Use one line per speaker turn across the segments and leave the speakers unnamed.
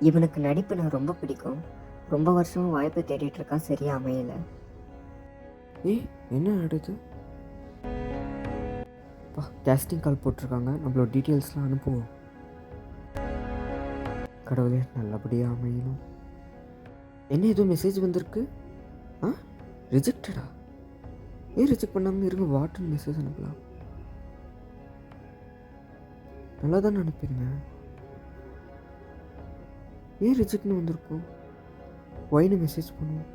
இவனுக்கு நடிப்பு நான் ரொம்ப பிடிக்கும். ரொம்ப வருஷமாக வாய்ப்பு தேடிட்டு இருக்கான், சரியா அமையலை.
என்ன ஆடுது? கேஸ்டிங் கால் போட்டிருக்காங்க. நம்மளோட டீட்டெயில்ஸ்லாம் அனுப்புவோம். கடவுளே, நல்லபடியாக அமையணும். என்ன ஏதோ மெசேஜ் வந்திருக்கு? ரிஜெக்டடா? ஏன் ரிஜெக்ட் பண்ணாமல் இருங்க, வாட்ஸ்அப் மெசேஜ் அனுப்பலாம். நல்லா தானே அனுப்பிடுங்க. ஏன் ரிஜெக்ட்னு வந்திருக்கும்? ஒயின்னு மெசேஜ் பண்ணுவோம்.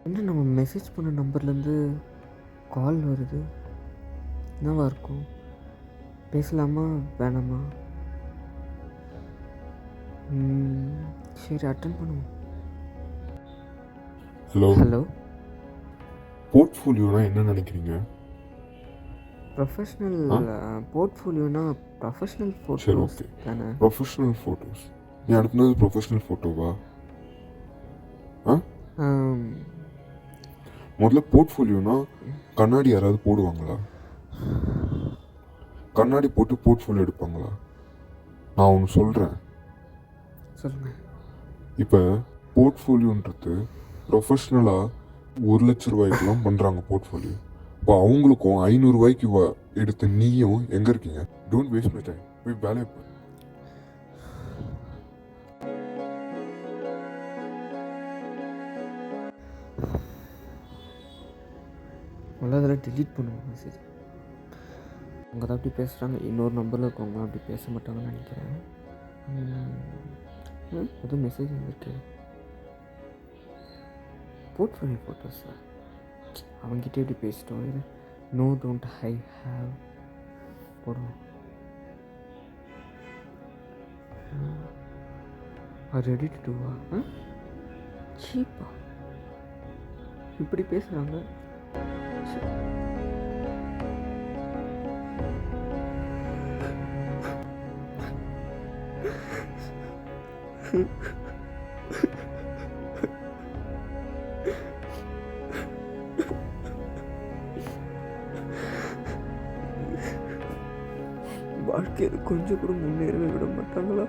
என்ன நம்ம மெசேஜ் பண்ண நம்பர்லேருந்து கால் வருது? என்னவா இருக்கும்? பேசலாமா வேணாமா? சரி, அட்டன் பண்ணுவோம். ஹலோ.
போர்ட்ஃபோலியோனா என்ன நினைக்கிறீங்க?
ப்ரொஃபஷ்னல் போர்ட்ஃபோலியோனா ப்ரொஃபஷ்னல்
சரி,
ஃபோட்டோஸ்
ஓகே.
தானே?
Professional photos. நீ அனுப்புனது ப்ரொஃபஷ்னல் ஃபோட்டோவா? முதல்ல போர்ட்ஃபோலியோனா கண்ணாடி யாராவது போடுவாங்களா? கண்ணாடி போட்டு போர்ட்ஃபோலியோ எடுப்பாங்களா? நான் ஒன்று சொல்கிறேன்.
சொல்லுங்கள்.
இப்போ போர்ட்ஃபோலியோன்றது ப்ரொஃபஷ்னலாக 1,00,000 ரூபாய்க்குலாம் பண்ணுறாங்க போர்ட்ஃபோலியோ. இப்போ அவங்களுக்கும் 500 ரூபாய்க்கு எடுத்த நீயும் எங்கே இருக்கீங்க? டோன்ட் வேஸ்ட் மை டைம், போய் வேலையை பாரு.
நல்லா அதெல்லாம் டெலீட் பண்ணுவோம் மெசேஜ். அவங்க தான் அப்படி பேசுகிறாங்க. இன்னொரு நம்பரில் இருக்கவங்க அப்படி பேச மாட்டாங்கன்னு நினைக்கிறேன். எதுவும் மெசேஜ் வந்துருக்கு. போர்ட்ஃபோலியோ ஃபோட்டோஸா? அவங்ககிட்ட எப்படி பேசிட்டோம். இது நோ டோன்ட் ஐ ஹாவ் போடுவோம். ரெடி டு டூவா? சீப்பா இப்படி பேசுகிறாங்க. வாழ்க்கையில் கொஞ்சம் கூட முன்னேறவே விட மாட்டாங்களா?